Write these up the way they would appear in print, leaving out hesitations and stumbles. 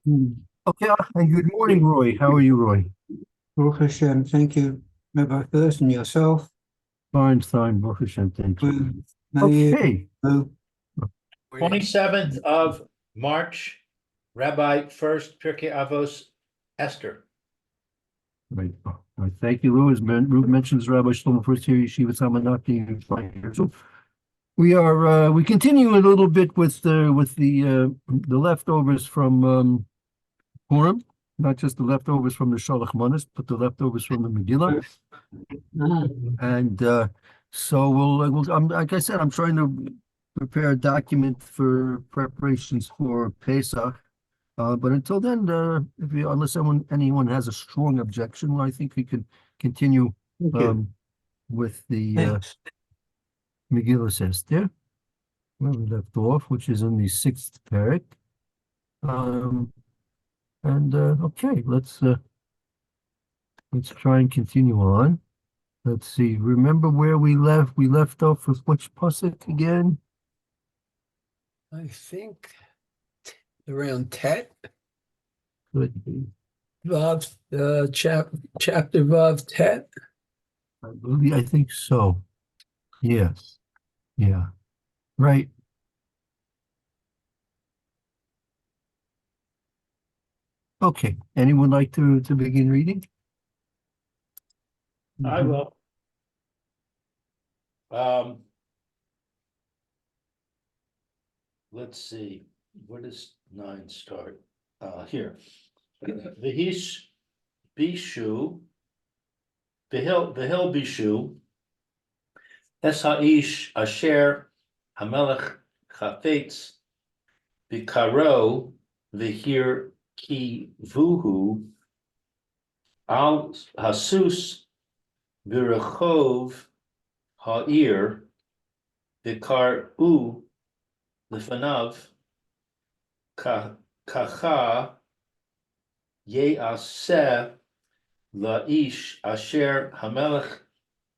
Okay, and good morning, Roy. How are you, Roy? Baruch Hashem, thank you, Rabbi Furst, and yourself. Fine, Baruch Hashem, thank you. Well, may Okay, you 27th of March, Rabbi Furst, Pierke, Avos, Esther. right. Thank you, Lou. As Ruth mentions, Rabbi Shlomo Furst here, Yeshiva Samanati, right here. So we continue a little bit with the leftovers from Purim, not just the leftovers from the Shalach Manos, but the leftovers from the Megillah. And so like I said, I'm trying to prepare a document for preparations for Pesach. But until then, unless anyone has a strong objection, I think we could continue with the thanks. Megillah Esther, where we left off, which is in the sixth parak. Okay, let's try and continue on. Let's see. Remember where we left? We left off with which pasuk again? I think around Tet, Could be. Vav, chapter Vav Tet. I think so. Yes. Yeah. Right. Okay. Anyone like to begin reading? I will. Let's see, where does 9 start? Here. Vihish Bishu, Vihil Bishu, Es Ha'ish Asher Hamelech Chafetz, Bikaro, Vihir Ki Vuhu, Al Hasus, Virachov Ha'ir, Vikar U, Lifanav, Kacha, Yeaseh, Laish, Asher, Hamelech,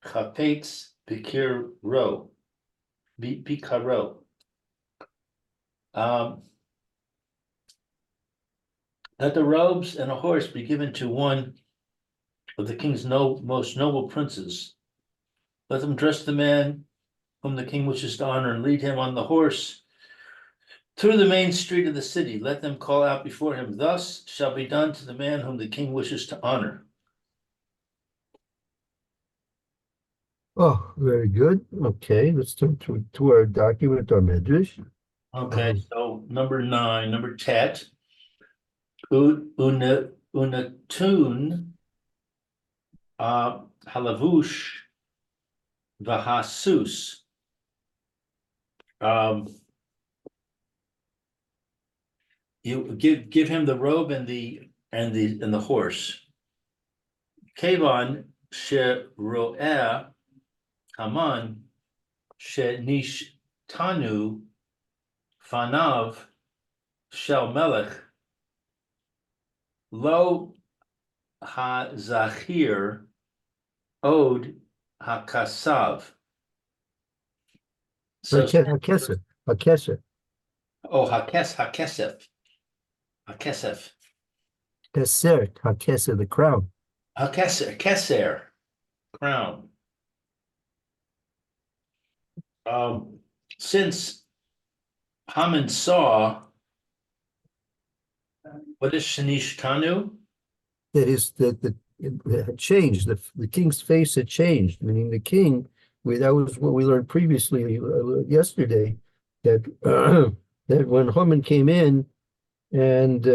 Chapetz, Bikaro. Bikaro. That the robes and a horse be given to one of the king's most noble princes. Let them dress the man whom the king wishes to honor and lead him on the horse through the main street of the city. Let them call out before him, thus shall be done to the man whom the king wishes to honor. Oh, very good. Okay, let's turn to our document, our medrash. Okay, so number 9, number tet. Unatun halavush vahasus. You give him the robe and the horse. Kevan she ro'eh Haman she nishtanu fanav shel melech lo hazachir od hakasav. So Hakesef. oh hakesef. Hakesef, the crown. Keser, crown. Since Haman saw, what is Shanish Tanu? That is that it had changed. The king's face had changed, meaning the king. That was what we learned previously yesterday. That that when Haman came in and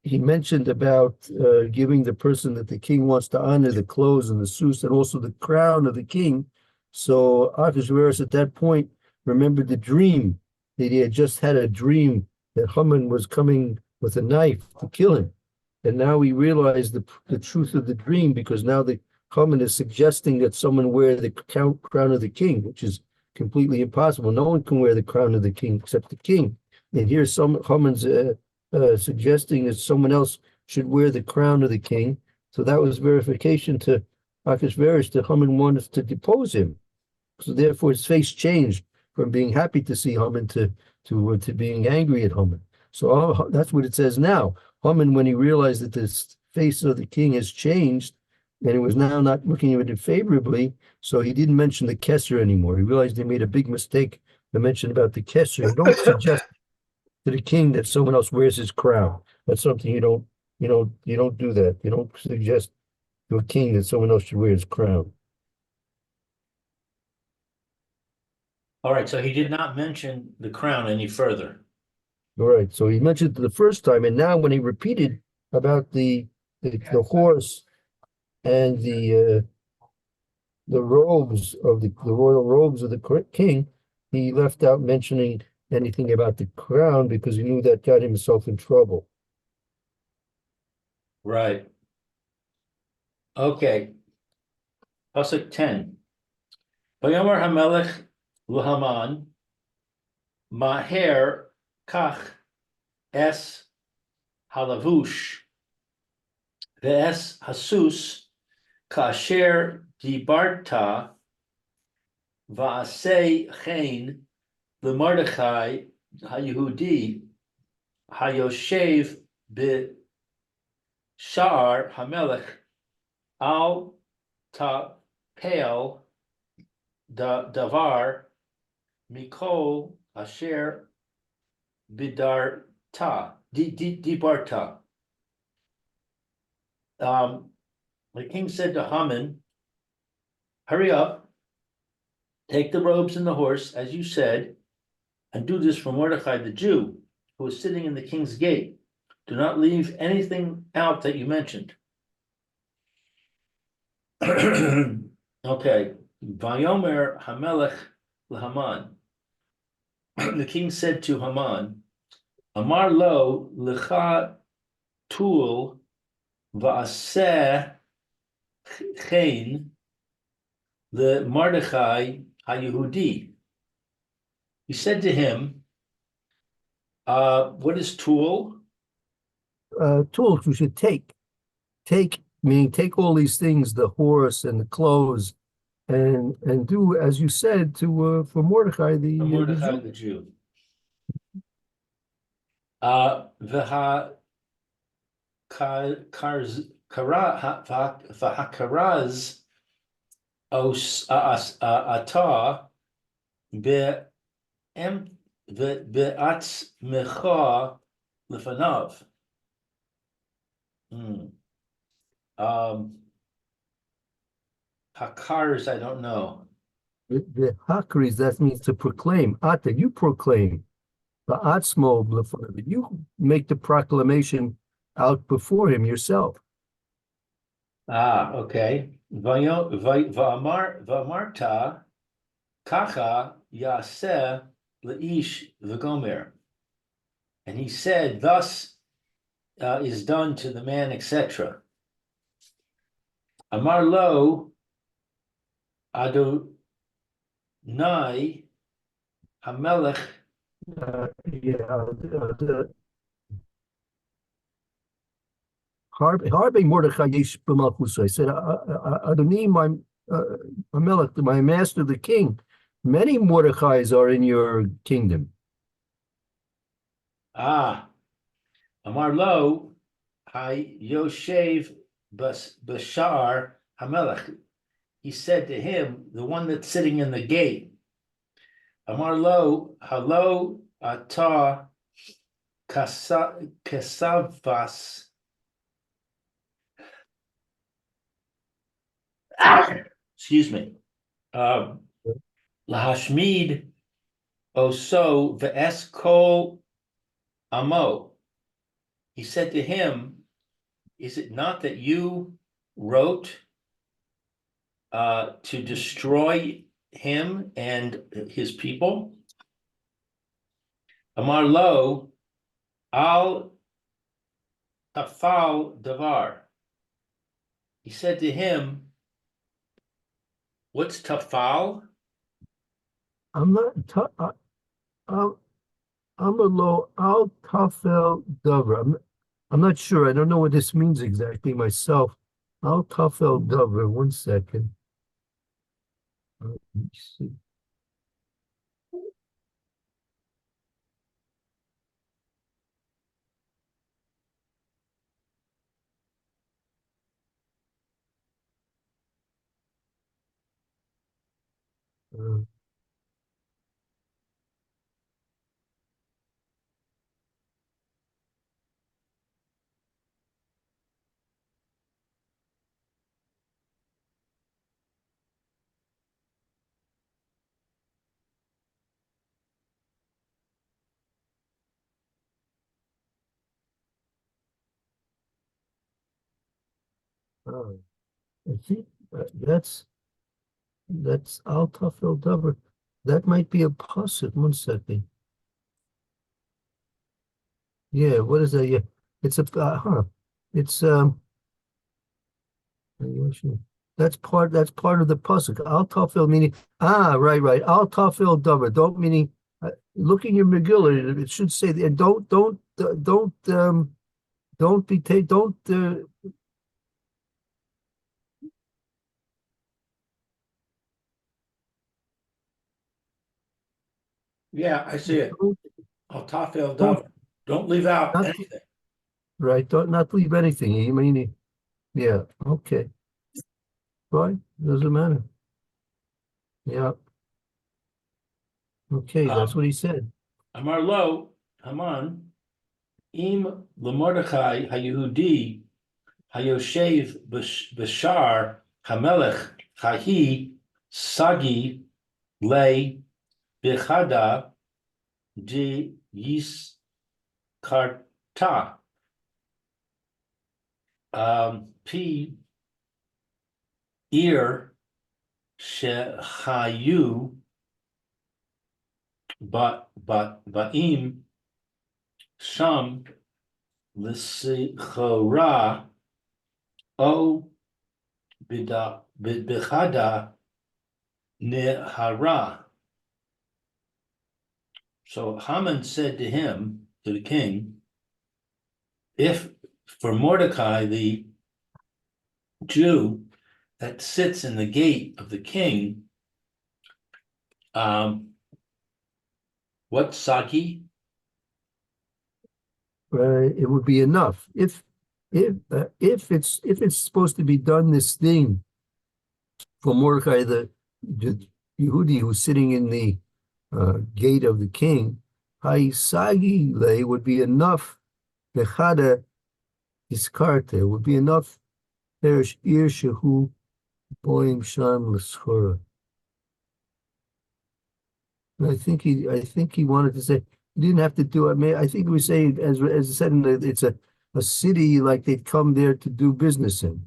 he mentioned about giving the person that the king wants to honor the clothes and the suits and also the crown of the king. So Ahasuerus at that point remembered the dream that he had just had a dream that Haman was coming with a knife to kill him. And now he realized the truth of the dream, because now the Haman is suggesting that someone wear the crown of the king, which is completely impossible. No one can wear the crown of the king except the king. And here's Haman's suggesting that someone else should wear the crown of the king. So that was verification to Ahasuerus that Haman wanted to depose him. So therefore his face changed from being happy to see Haman to to being angry at Haman. So that's what it says now. Haman, when he realized that the face of the king has changed, and it was now not looking at it favorably, so he didn't mention the Kesser anymore. He realized he made a big mistake to mention about the Kesser. You don't suggest to the king that someone else wears his crown. That's something you don't do that. You don't suggest to a king that someone else should wear his crown. All right, so he did not mention the crown any further. All right. So he mentioned it the first time, and now when he repeated about the horse and the robes of the royal robes of the king, he left out mentioning anything about the crown because he knew that got himself in trouble. Right. Okay. Pasuk 10. Vayomer Hamelech Luhaman, Maher Kach Es Halavush, Ve'es Hasus, Kasher Dibarta, Va'asei Chen, L'Mordechai HaYehudi, Hayoshev Be Sha'ar Hamelech, Al Ta'pel Davar, Mikol Asher Bidarta, Dibarta. The king said to Haman, hurry up, take the robes and the horse, as you said, and do this for Mordecai the Jew, who is sitting in the king's gate. Do not leave anything out that you mentioned. Okay. Vayomer Hamelech LaHaman. The king said to Haman, Amar lo lecha tul va'aseh chen le Mordechai HaYehudi. He said to him, what is tool? Tools you should take, meaning take all these things, the horse and the clothes, and do as you said to for Mordecai the Mordechai Jew. the Jew. V'ha v'hakaraz os ata be'atzmecha lefanav. Hakars, I don't know. The hakris, that means to proclaim. Ata, you proclaim. The atzmo, you make the proclamation out before him yourself. Okay. V'amarta kacha yaseh leish v'gomer. And he said, thus is done to the man, etc. Amar lo Adonai Hamelech. Harbe Mordechai yesh b'malchusa. I said, Adoni, my master, the king. Many Mordechais are in your kingdom. Amar lo Yoshev Bashar Hamelech. He said to him, the one that's sitting in the gate, Amar lo halo ata kasavas. Excuse me. Lahashmid oso ve'es kol amo. He said to him, is it not that you wrote to destroy him and his people? Amar lo al tafal davar. He said to him, what's tafal? I'm not. I'm a low. Al tafel dover. I'm not sure. I don't know what this means exactly myself. Al tafel dover. 1 second. Let me see. Uh, uh, I think that's Al Tafel Davar. That might be a pasuk. One second. Yeah, what is that? Yeah, it's a It's that's part of the pasuk. Al Tafel meaning right. Al Tafel Davar. Don't meaning look in your Megillah. It should say that don't be take don't Yeah, I see it. don't, Al tafel don't davar. Don't leave out not anything. right. Don't not leave anything. You mean yeah. Okay. Fine. Doesn't matter. Yeah. Okay. That's what he said. Amar lo, Haman, im lemordechai hayehudi hayoshev b'shar hamelech chahi sagi le b'chada de yiskarta p ir shehayu but ba'im sham l'sichora o b'chada nehara. So Haman said to him, to the king, if for Mordecai, the Jew that sits in the gate of the king, what Saki? It would be enough if it's supposed to be done this thing for Mordecai the Yehudi who's sitting in the gate of the king. Haisagi lay would be enough. Bechada iskarte would be enough. Perish ir shehu boim sham l'schora. I think he wanted to say he didn't have to do it. I think he was saying, as I said, it's a city like they'd come there to do business in.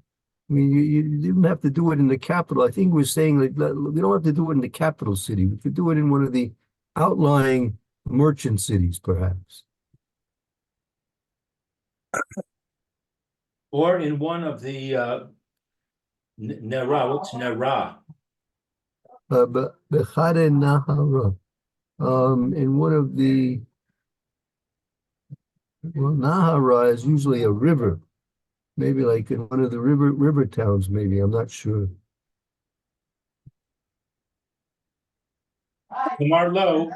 I mean, you didn't have to do it in the capital. I think he was saying like we don't have to do it in the capital city. We could do it in one of the outlying merchant cities, perhaps. Or in one of the Nera, what's Nera? But Bechade Nahara, in one of the Nahara is usually a river, maybe like in one of the river towns. Maybe I'm not sure. Kumar lo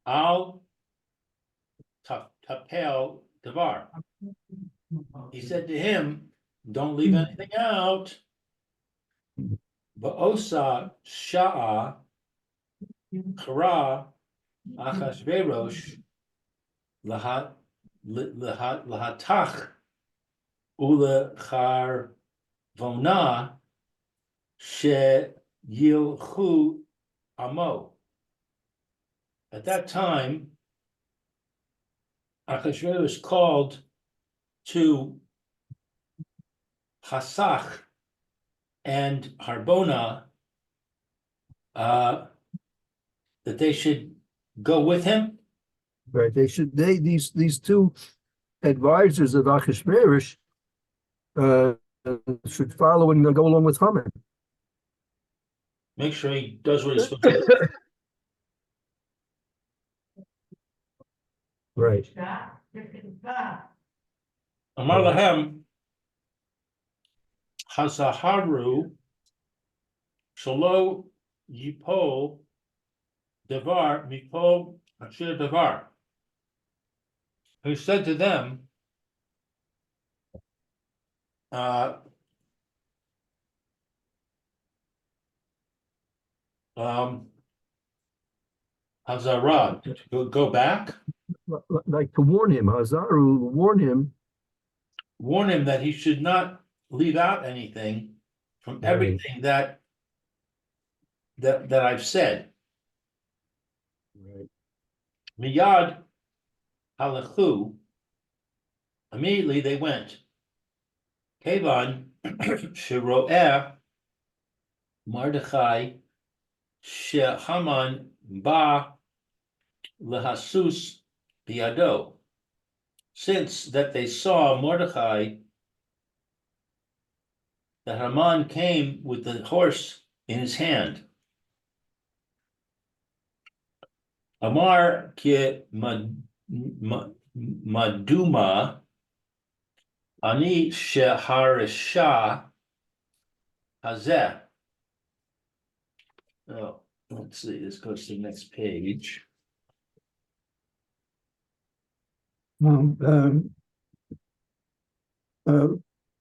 al tapel davar. He said to him, don't leave anything out. Ba'osa sha'a kara achashverosh lahatach ule char vona she yilchu amo. At that time, Achashverosh called to Hasach and Harbona that they should go with him. Right? These two advisors of Achashverosh should follow and go along with Haman. Make sure he does what he's supposed to do. Right. Amar lahem hasaharu shalo yipol devar mipol ashir devar. Who said to them, Hazara, go back, Like to warn him, Hazaru, warn him that he should not leave out anything from Right. everything that I've said. Right. Miyad halachu, immediately they went. Kevan shero'eh Mordechai shehaman ba lehasus biado. Since that they saw Mordechai, that Haman came with the horse in his hand. Amar ke maduma ani sheharisha hazeh. Oh, let's see, this goes to the next page. Um,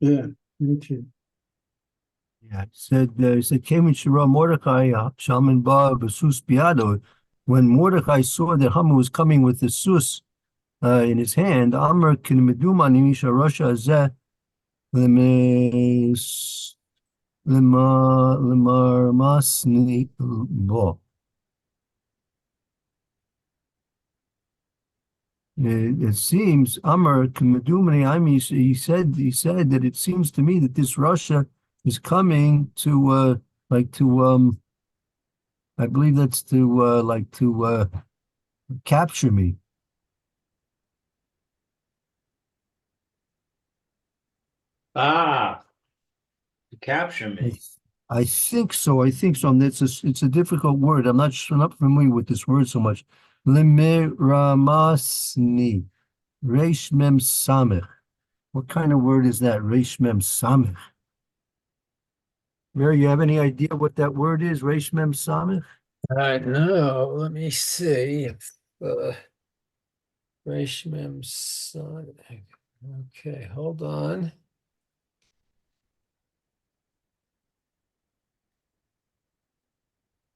yeah, me too. Yeah, he said, came in Shira Mordecai, Shalman Ba, Basus Biado. When Mordecai saw that Haman was coming with the sus in his hand, Amr kin meduma nimisha Russia zeh lemarmasni bo. It seems Amr kin meduma. I mean, he said that it seems to me that this Russia is coming to I believe that's to capture me. To capture me. I think so. And it's a difficult word. I'm not familiar with this word so much. Lemeramasni, Reish Mem Samech. What kind of word is that? Reish Mem Samech. Mary, you have any idea what that word is? Reish Mem Samech? I know. Let me see if Reshmem son. Okay, hold on.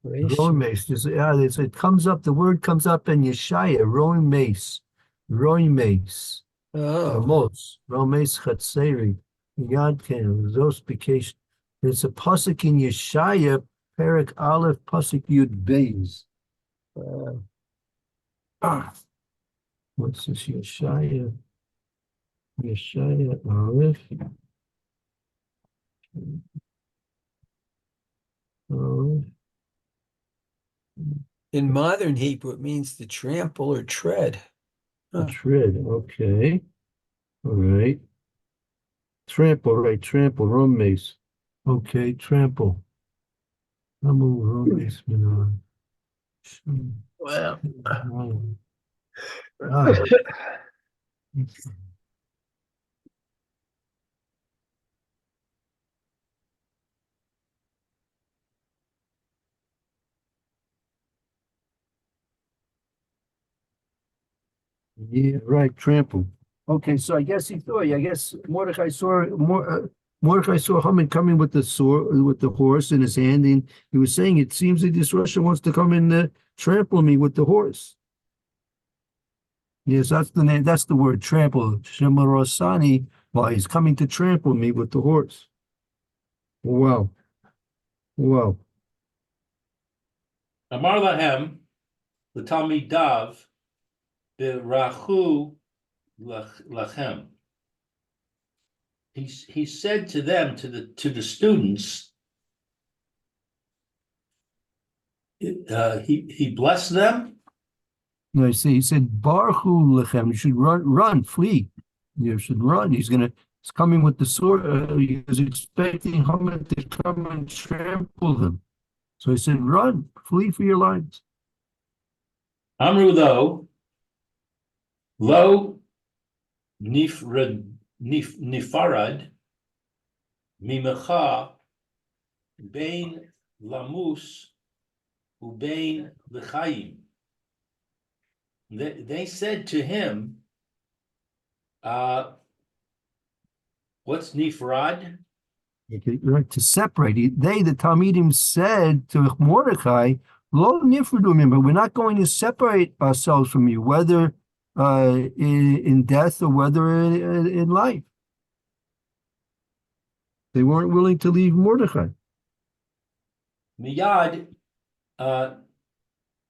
Rowing mace. It comes up, the word comes up in Yeshaya, rowing mace. Rowing mace. Oh, Ramos. Romes Chatzeri. Yadken. Zospication. It's a pasuk in Yeshaya, Perak Aleph, pasuk Yud Beis. What's this? Yeshaya Aleph. Aleph. in modern Hebrew, it means to trample or tread. Huh. Tread. Okay. All right. Trample, right? Trample, Romes. Okay, trample. Ramo Romes Minon. Well, Ah, yeah, right, trample. Okay, so I guess Mordecai saw Haman coming with the sword, with the horse in his hand, and he was saying, "It seems that this Russian wants to come and trample me with the horse." Yes, that's the name. That's the word, trample. Shemarosani. Well, he's coming to trample me with the horse. Wow, wow. Amar lahem, the Talmid Dav, birachu lachem. He said to them, to the students, he blessed them. No, he said, Barhu lechem. You should run, flee. You should run. He's coming with the sword. He was expecting Haman to come and trample them. So he said, run, flee for your lives. Amru lo nifarad mimecha bein lamus ubein l'chaim. They said to him, what's nifrad? Right, to separate. The Talmidim said to Mordecai, Lo nifredu mim, but we're not going to separate ourselves from you, whether in death or whether in life. They weren't willing to leave Mordechai. Miyad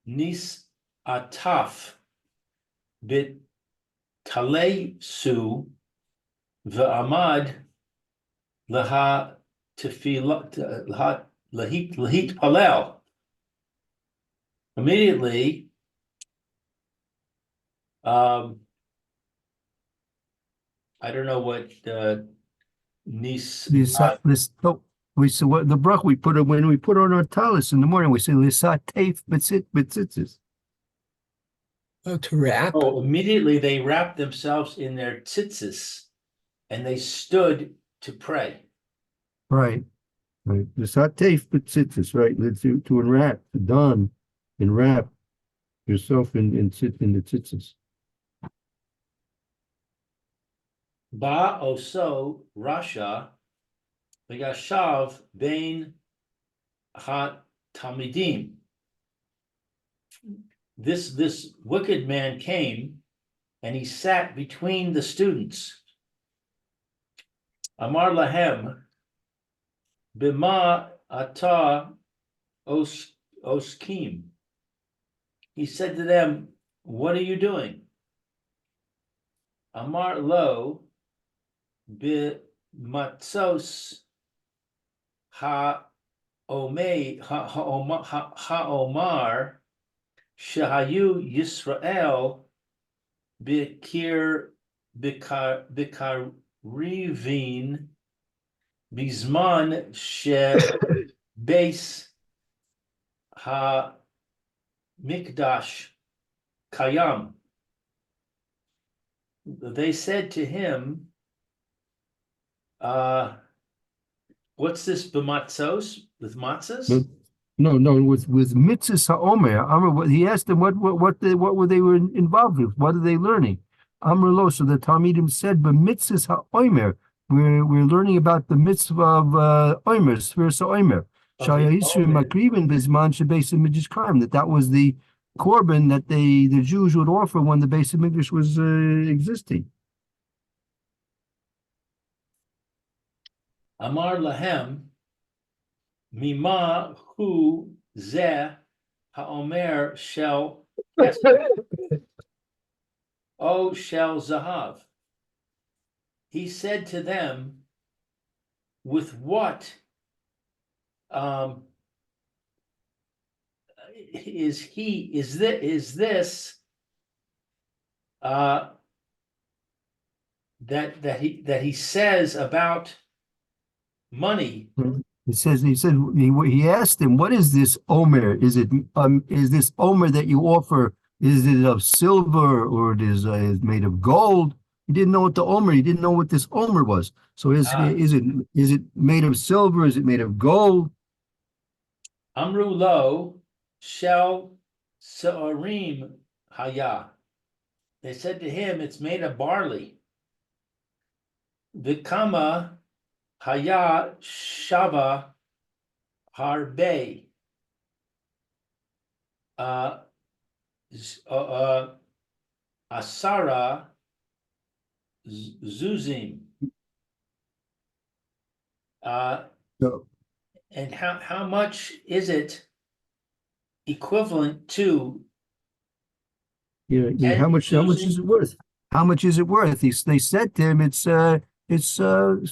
nis ataf bit talei su ve'amad laha tefillah lahit palel. Immediately, I don't know what nis. We so what the brach we put it when we put on our talis in the morning. We say lisatef betzitzis. Oh, to wrap. Oh, immediately they wrapped themselves in their tzitzis and they stood to pray. Right. Right. Lisatef betzitzis. Right. To enwrap, to don, enwrap yourself in the tzitzis. Ba oso Rasha v'yashav bein ha talmidim. This wicked man came and he sat between the students. Amar lahem bima ata oskim. He said to them, "What are you doing?" Amar lo b'matzos ha'omar shahayu Yisrael bikarivin bizman shebeis ha'mikdash kayam. They said to him, what's this b'matzos with matzahs? No, with mitzvahs ha'omer. He asked them what were they were involved with? What are they learning? Amr lo. So the Talmidim said, "B'mitzvahs ha'omer." We're learning about the mitzvah of omer, Furst omer. That was the korban that the Jews would offer when the Beis Hamikdash was existing. Amar lahem mima hu zeh haomer shel o shel zahav. He said to them, with what is this that he says about money? He asked him, "What is this omer? Is this omer that you offer? Is it of silver or is made of gold?" He didn't know what the omer. He didn't know what this omer was. So is it made of silver? Is it made of gold? Amru lo shel se'orim haya. They said to him, it's made of barley. Vikama haya shava harbe. Asara zuzim. No. And how much is it equivalent to? Yeah, how much is it worth? How much is it worth? They said to him, it's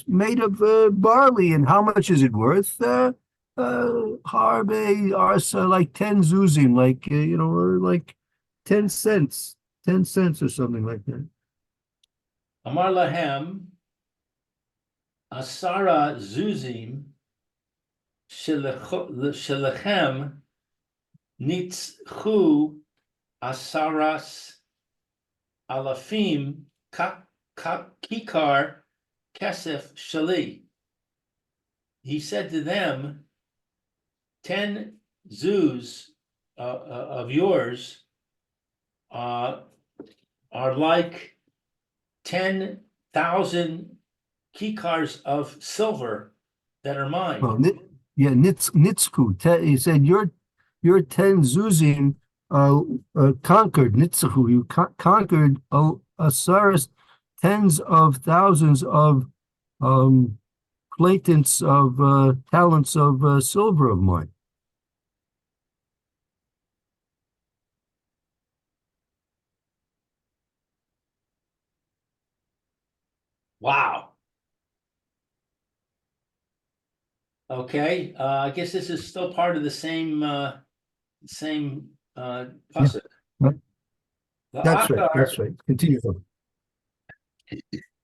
made of barley, and how much is it worth? Harbe arsa, like 10 zuzim, like or like 10 cents, 10 cents or something like that. Amar lahem asara zuzim shelechem nitzchu asaras alafim kikar kesef shali. He said to them, 10 zuz of yours are like 10,000 kikars of silver that are mine. Well, nitzku. He said your your 10 zuzim conquered Nitzahu. You conquered Asaris, tens of thousands of platents of talents of silver of mine. Wow. Okay, I guess this is still part of the same pasuk. Right. That's right. La'achar That's right. Continue.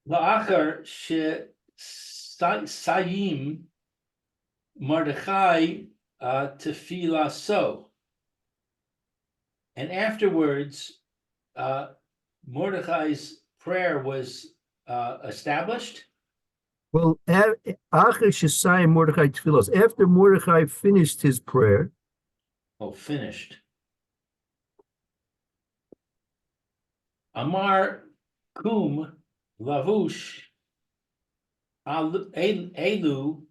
la'achar sayim Mordechai tefillah so. And afterwards, Mordechai's prayer was established. Well, after Mordechai tefillos, after Mordechai finished his prayer, Oh, finished. Amar kum lavush elu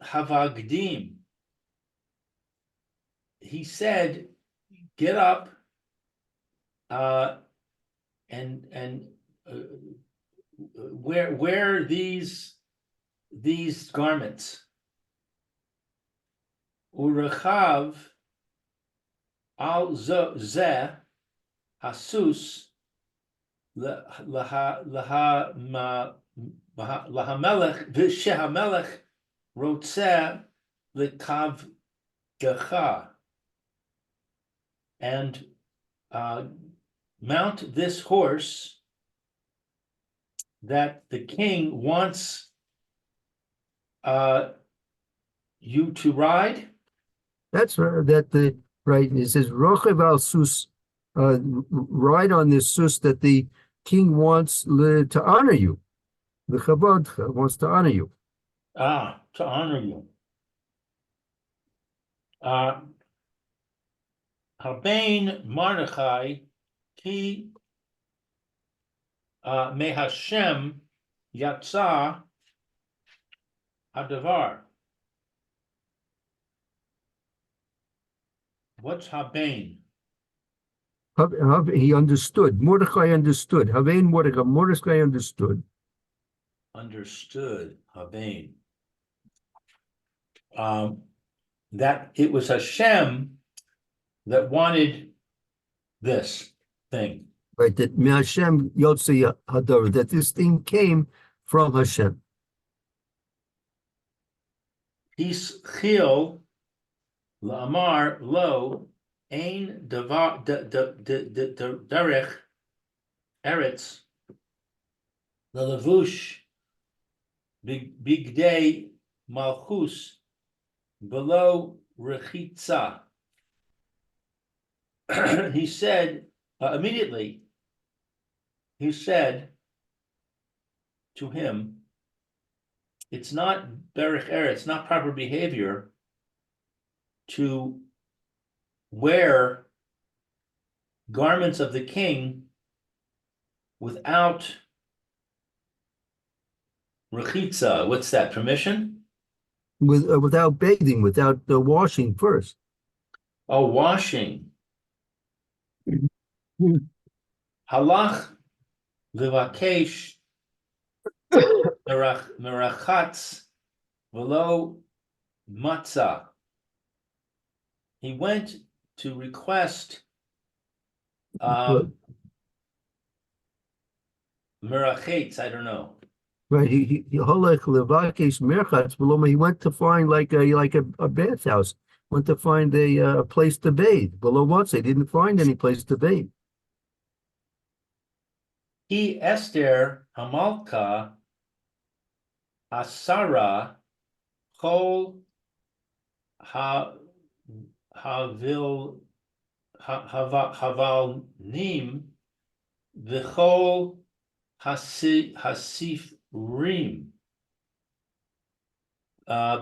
havagdim. He said, "Get up, and wear these garments." Urechav al zeh hasus lahamelech v'shehamelech rotzeh lekav gecha, and mount this horse that the king wants you to ride. that's that the right. It says Rochev al sus, ride on this sus that the king wants to honor you. The Chabad wants to honor you. To honor you. Habein Mordechai ki mehashem yatsa hadavar. What's Habein? He understood. Mordechai understood. Havein Mordechai. Mordechai understood. Understood Habein. That it was Hashem that wanted this thing. Right, that Hashem Yotzei Hadar, that this thing came from Hashem. Hischil la'amar lo ein davar derech eretz lelevush bigdei malchus below rechitza. He said immediately. He said to him, "It's not berech eretz, it's not proper behavior to wear garments of the king without rechitza." What's that? Permission? Without bathing, without washing first. Oh, washing. Halach levakesh merachatz velo matzah. He went to request merachetz. I don't know. Right, he went to find like a bathhouse. Went to find a place to bathe. Below once they didn't find any place to bathe. He Esther Hamalka Asara Chol Havalnim V'chol Hasifrim.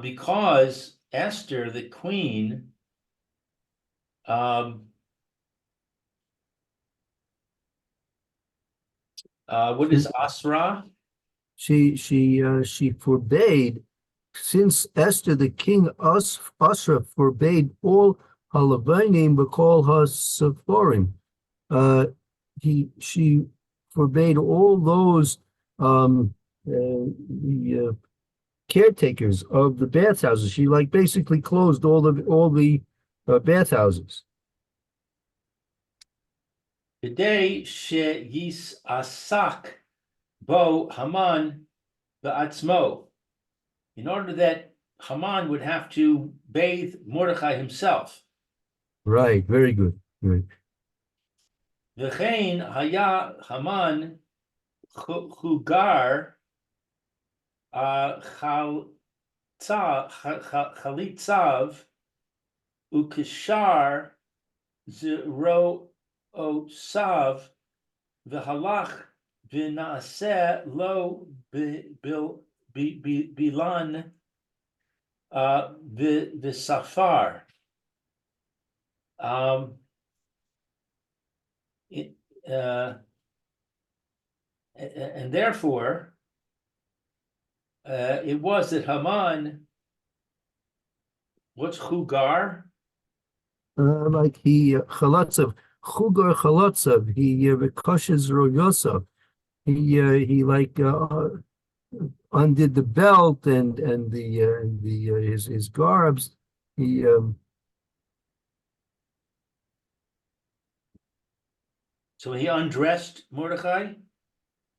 Because Esther, the queen, what is Asra? She forbade since Esther, the king Asra forbade all halavanim b'kol hasephorim, she forbade all those the caretakers of the bathhouses. She like basically closed all the bathhouses. Today she yis asak bo Haman ba'atzmo, in order that Haman would have to bathe Mordechai himself. Right, very good. Right. V'chein haya Haman chugar chalitzav ukishar zero osav v'halach v'naaseh lo bilan v'safar. And therefore, it was that Haman, what's chugar? Like he chalatzav, chugar chalatzav, he rekoshes royosav. He like undid the belt and his garbs. He So he undressed Mordechai?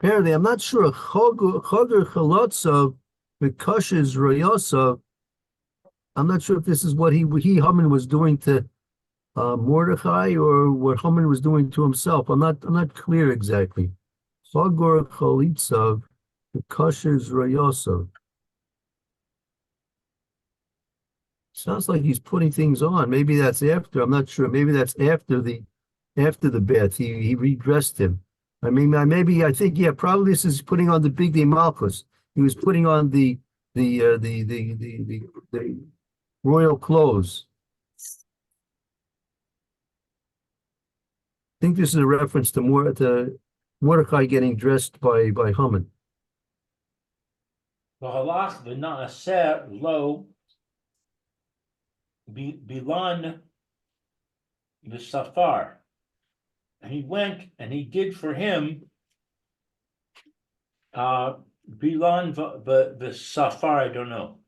apparently, I'm not sure. Chogar Chalotzav Mikoshes Royosov. I'm not sure if this is what Haman was doing to Mordechai or what Haman was doing to himself. I'm not clear exactly. Chogar Chalitzav Mikoshes Royosov. Sounds like he's putting things on. Maybe that's after. I'm not sure. Maybe that's after the bath. He redressed him. I mean, I think, yeah, probably this is putting on the big day Malchus. He was putting on the royal clothes. I think this is a reference to Mordecai getting dressed by Haman. V'halach v'naaseh lo bilan v'safar. And he went and he did for him bilan v'safar, I don't know.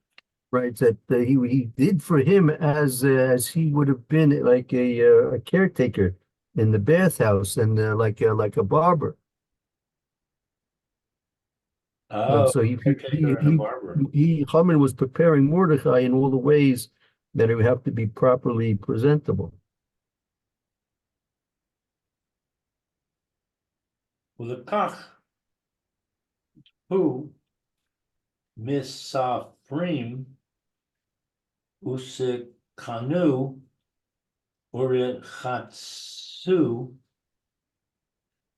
Right, that he did for him as he would have been like a caretaker in the bathhouse and like a barber. Oh, So caretaker and a barber. Haman was preparing Mordecai in all the ways that it would have to be properly presentable. Ulekach hu misafrim usekanu urechatsu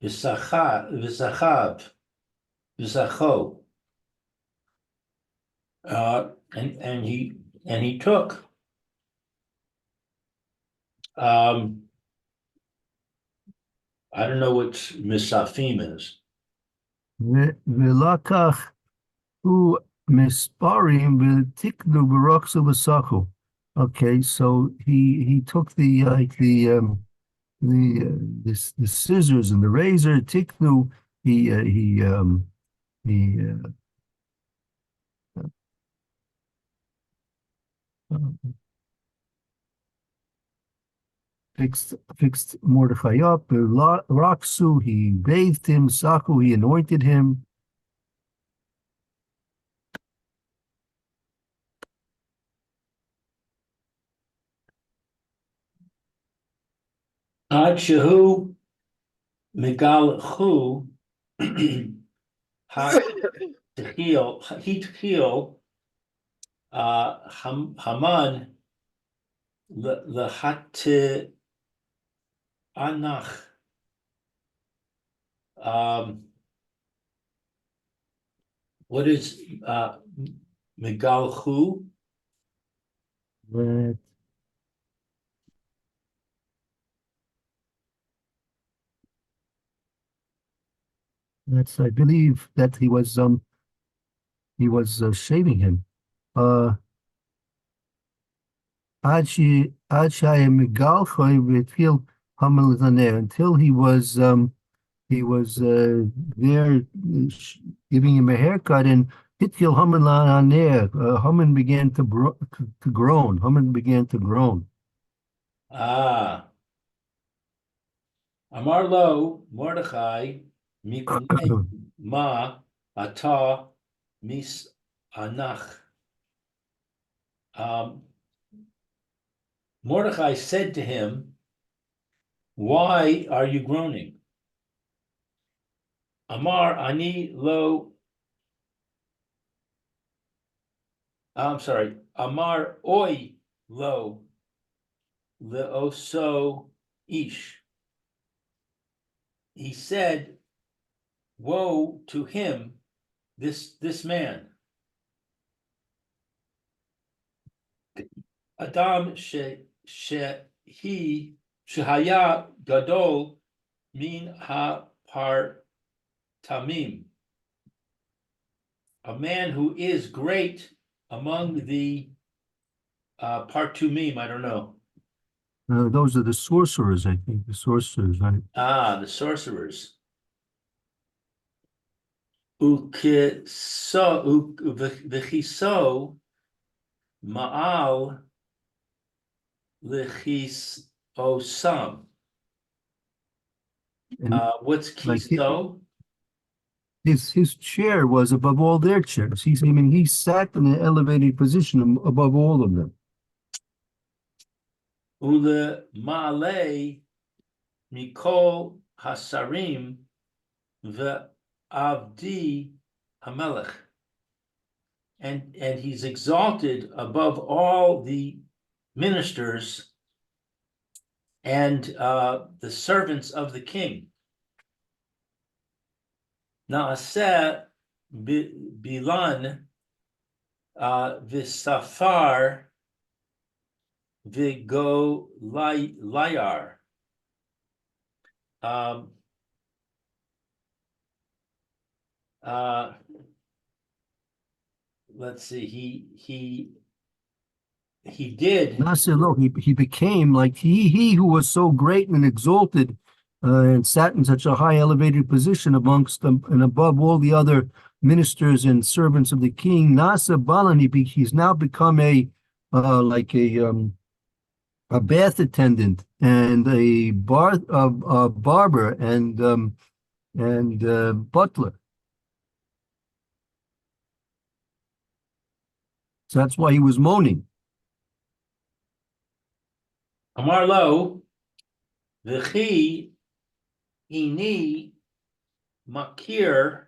v'sachav v'sacho. And he took I don't know what misafim is. Velakach hu misparim v'tiknu b'roksu v'sachu. Okay, so he took the scissors and the razor tiknu. He fixed Mordechai up. Raksu, he bathed him. Saku, he anointed him. Ad shehu megalchu ha hitchil Haman lehat anach. What is megalchu? That's, I believe that he was shaving him. עד שהיה מגלחוי והתחיל המלזנר, until he was there giving him a haircut, and Hitchil Haman Lananer, Haman began to groan. Haman began to groan. Amar lo Mordechai mipnei ma ata mis anach. Mordechai said to him, "Why are you groaning?" Amar ani lo. I'm sorry. Amar oi lo leoso ish. He said, "Woe to him, this man." Adam he shehaya gadol min ha-par tamim. A man who is great among the partumim, I don't know. Those are the sorcerers, I think, the sorcerers, right? The sorcerers. V'chiso ma'al l'chis osam. And What's like kiso? his chair was above all their chairs. He sat in an elevated position above all of them. Ule ma'ale mikol hasarim ve'avdi hamelech. And he's exalted above all the ministers and the servants of the king. Naaseh bilan v'safar v'go layar. Let's see. He did. Nasir, he became like he who was so great and exalted and sat in such a high elevated position amongst them and above all the other ministers and servants of the king. Nasir Balan, he's now become a bath attendant and a barber and butler. So that's why he was moaning. Amar lo, v'chi ini makir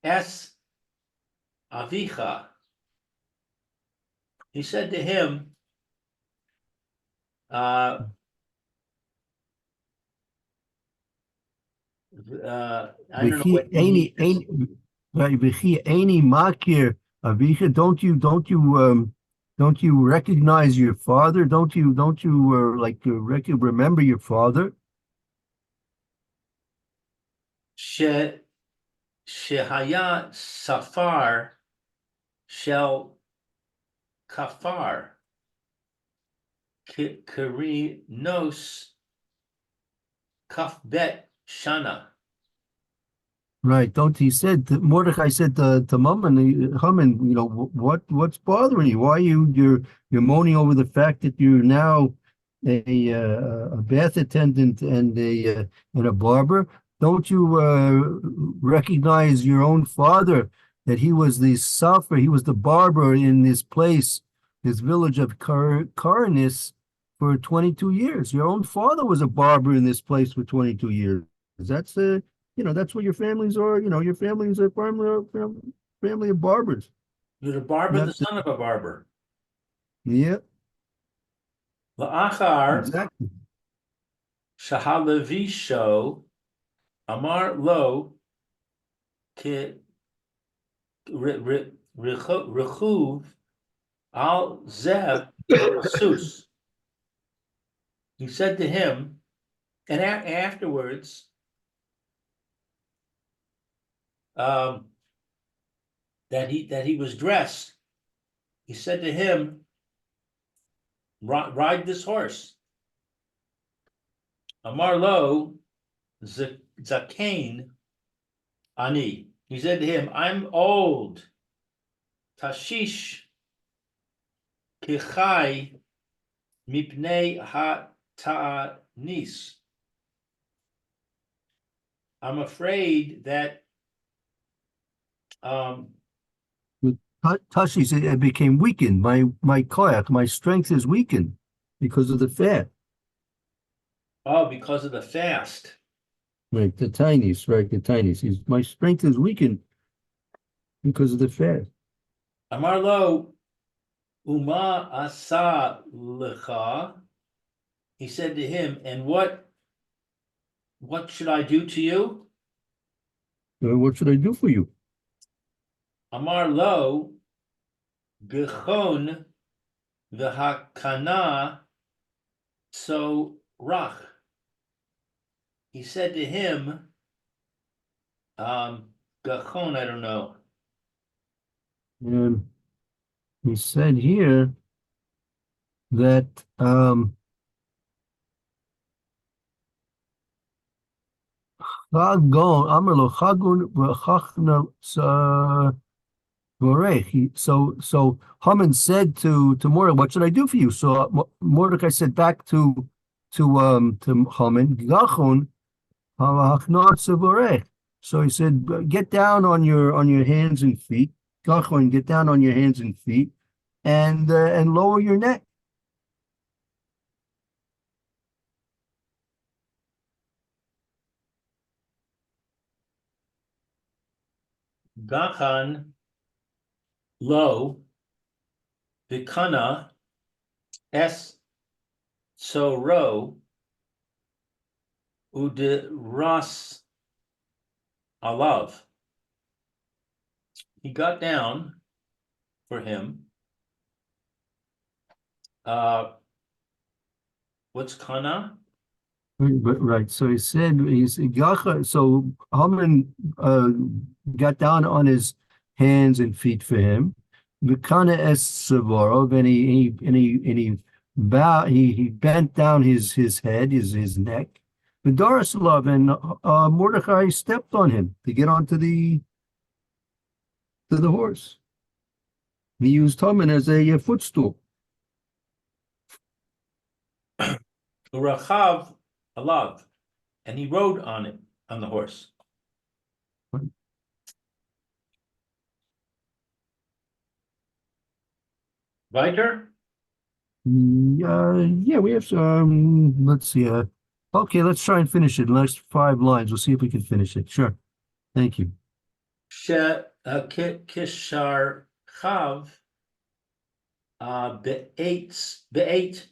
es avicha. He said to him, I don't know what Any makir avicha. Don't you recognize your father? Don't you remember your father? Shehaya safar shel kafar karinos kafbet shana. Right. Mordecai said to Haman, what's bothering you? Why you're moaning over the fact that you're now a bath attendant and a barber? Don't you recognize your own father, that he was the sufferer, he was the barber in this place, this village of Caranis for 22 years. Your own father was a barber in this place for 22 years. That's that's what your families are. Your families are family of barbers. You're the barber, the son of a barber. Yeah, La'achar exactly. shahalevisho amar lo ke rechuv al zeh sus. He said to him, and afterwards, that he was dressed he said to him, ride this horse. Amar lo Zakain Ani. He said to him, I'm old. Tashish Kichai Mipnei Ha-Ta'anis. I'm afraid that Tashi said it became weakened. My koyak, my strength is weakened because of the fat. because of the fast. Right, the tinies, right, the tinies. My strength is weakened because of the fat. Amar lo Uma asa lecha. He said to him, and what should I do to you? What should I do for you? Amar lo gechon v'hakana so rach. He said to him, gachon, I don't know. And he said here that Chagon, Amrlo, Chagun, Chachna, so Haman said to Mordecai, "What should I do for you?" So Mordecai said back to Haman, "Gachon, ha'achnot sevorech." So he said, "Get down on your hands and feet, Gachon, get down on your hands and feet, and lower your neck." Gachan lo vikana es soro uderas alav. He got down for him. What's kana? Right. So he said, Gacha. So Haman got down on his hands and feet for him. V'kana es Savarov, and he bent down his head, his neck. V'doras love, and Mordecai stepped on him to get onto the horse. He used Haman as a footstool. Urachav alav, and he rode on it, on the horse. Weiter? Yeah, we have some. Let's see. Okay, let's try and finish it. The next 5 lines. We'll see if we can finish it. Sure. Thank you. Kishar chav be'et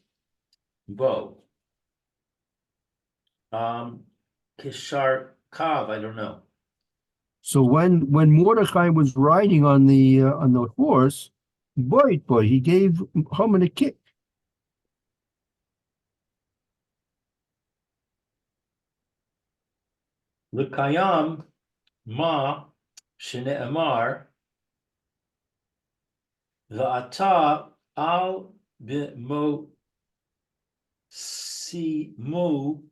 bo. Kishar kav, I don't know. So when Mordecai was riding on the horse, boy, he gave Haman a kick. L'kayam ma shene'emar v'ata al b'mo simu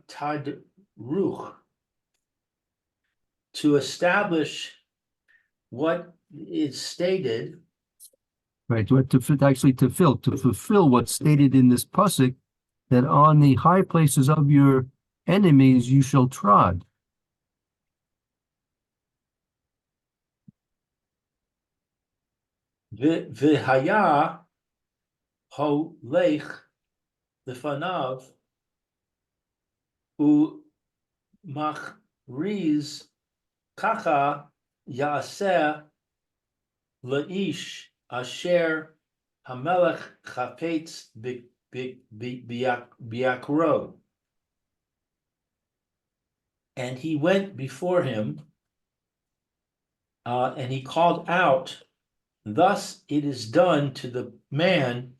tadruch, to establish what is stated. Right, to fulfill what's stated in this pasuk, that on the high places of your enemies you shall trod. V'haya holech lefanav u'machriz kacha yaseh laish asher hamelech chafetz biakro. And he went before him, and he called out, "Thus it is done to the man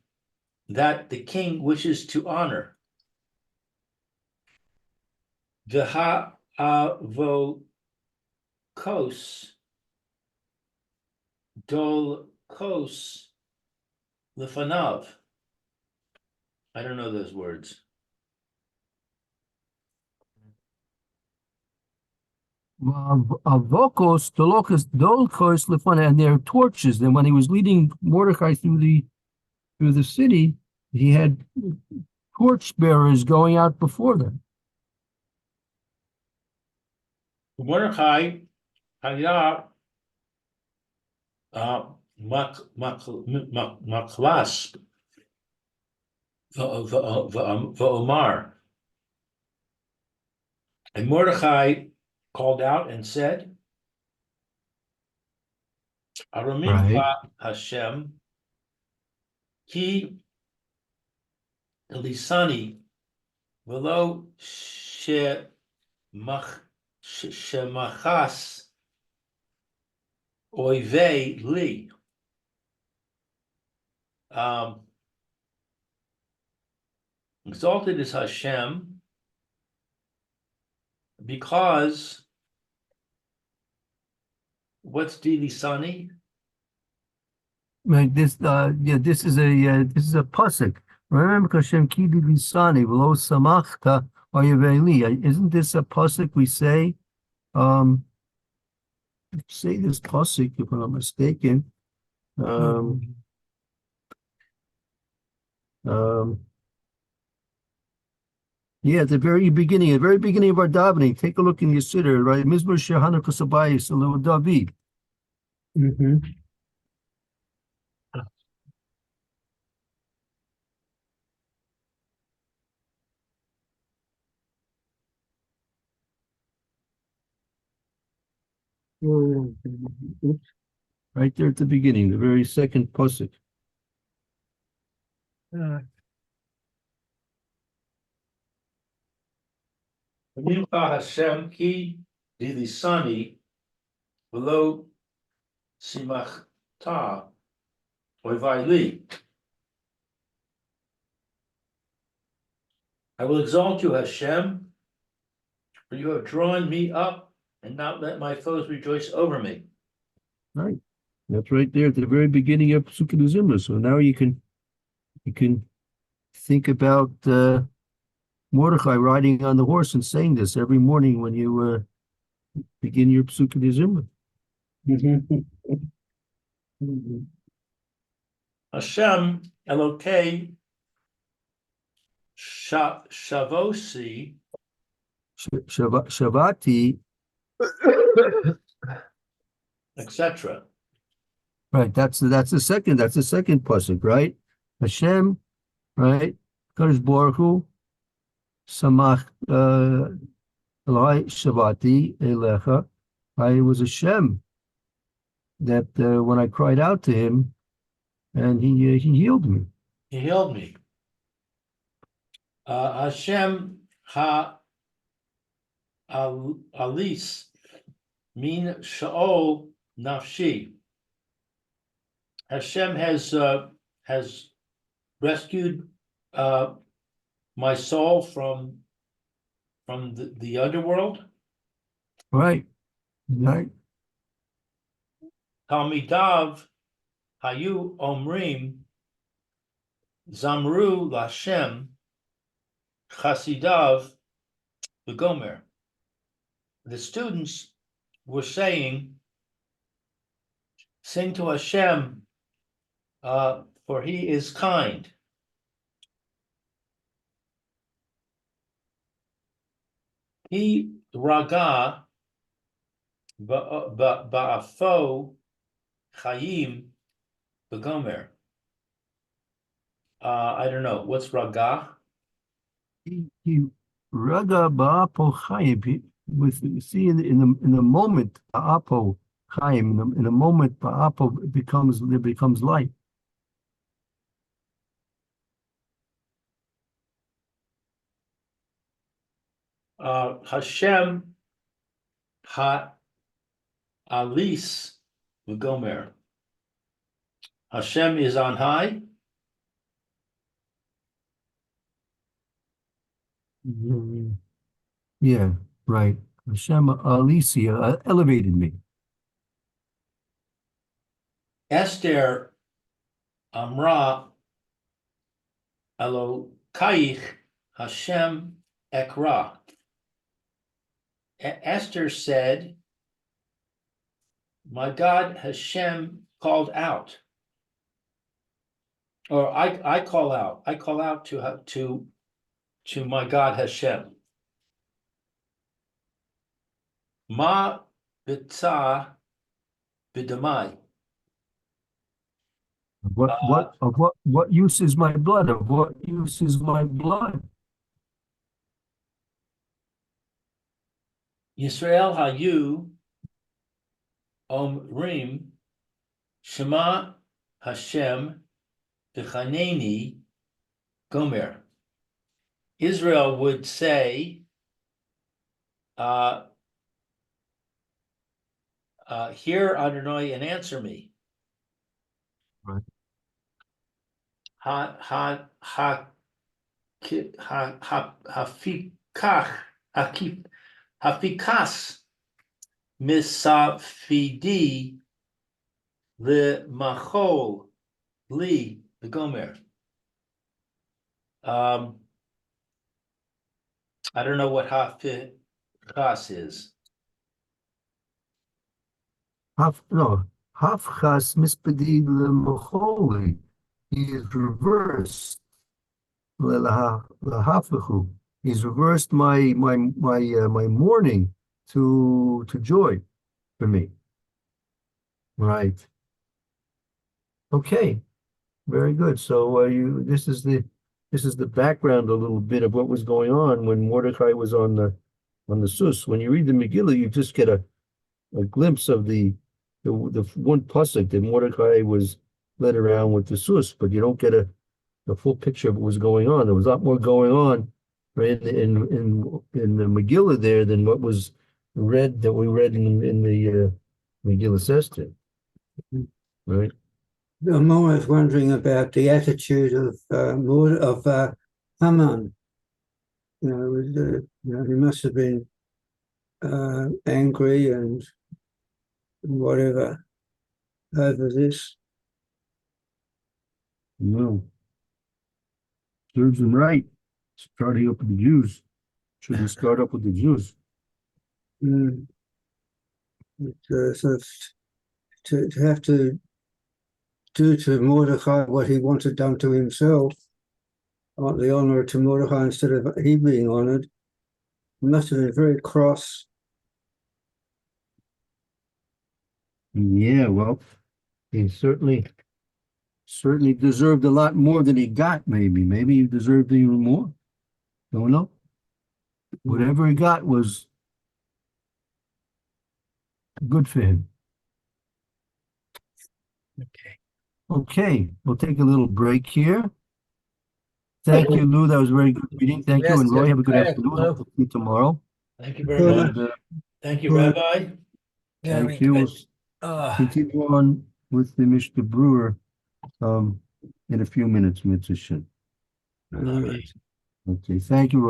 that the king wishes to honor." V'ha avokos Dol Kos Lefanav. I don't know those words. Avokos, Dolokos, Dolkos, Lefana, and their torches. Then when he was leading Mordecai through the city, he had torch bearers going out before them. Mordecai Haya Maklas V'Omar. And Mordecai called out and said, Aramimcha Hashem Ki Elisani Velo Shemachas Oivei Li. Exalted is Hashem because what's Dilisani? Right, this this is a pasuk. Remember, Hashem kidi lisani v'lo samachta oyeveli. Isn't this a pasuk we say? Say this pasuk if I'm not mistaken. Yeah, at the very beginning of our davening, take a look in your siddur, right? Mizmor Shehana Kosabayis Elu David. Right there at the beginning, the very second pasuk. Mincha Hashem ki dilisani v'lo simachta oivai li. I will exalt you, Hashem, for you have drawn me up and not let my foes rejoice over me. Right. That's right there at the very beginning of Pesukei Zimra. So now you can think about Mordecai riding on the horse and saying this every morning when you begin your Pesukei Zimra. Hashem Elokei Shavosi Shavati. etc. Right. That's the second pasuk, right? Hashem, right? Kadosh Baruch Hu, Samach Elai Shavati Elecha. I was Hashem that when I cried out to him, and he healed me. He healed me. Hashem Alis Min Sha'ol Nafshi. Hashem has rescued my soul from the underworld. Right. Right. Talmidav Hayu Omrim Zamru Lashem Chasidav Begomer. The students were saying, sing to Hashem, for he is kind. He raga ba'afo chayim begomer. I don't know. What's raga? He raga ba'apo chayim. With see in the moment ba'apo chayim, in the moment ba'apo becomes light. Hashem Alis Gomer. Hashem is on high. Yeah, right. Hashem Alisia elevated me. Esther Amra Elokaich Hashem Ekra. Esther said, my God Hashem called out. Or I call out. I call out to my God Hashem. Ma b'tza b'damai. What use is my blood? Of what use is my blood? Yisrael hayu omrim Shema Hashem v'chaneni gomer. Israel would say, hear Adonai and answer me. Right. Hafikas misafidi lemachol li gomer. I don't know what hafikas is. Hafchas mispedi lemacholi. He is reversed. Lehafechu. He's reversed my mourning to joy for me. Right. Okay. Very good. So this is the background a little bit of what was going on when Mordecai was on the Sus. When you read the Megillah, you just get a glimpse of the one pasuk that Mordecai was led around with the Sus, but you don't get the full picture of what was going on. There was a lot more going on, right, in the Megillah there than what was read that we read in the Megillah Esther. Right. I'm always wondering about the attitude of Haman. He must have been angry and whatever over this. No. Serves him right. Starting up with the Jews. Shouldn't start up with the Jews. So to have to do to Mordecai what he wanted done to himself, want the honor to Mordecai instead of he being honored, must have been very cross. Yeah, well, he certainly deserved a lot more than he got, maybe. Maybe he deserved even more. Don't know. Whatever he got was good for him. Okay, we'll take a little break here. Thank you, Lou. That was a very good reading. Thank you, and Roy. Have a good afternoon. Hope to see you tomorrow. Thank you very much. And, Thank you, Rabbi. thank you. We'll continue on with the Mr. Brewer in a few minutes, Mitzvah. All right. Okay, thank you, Roy.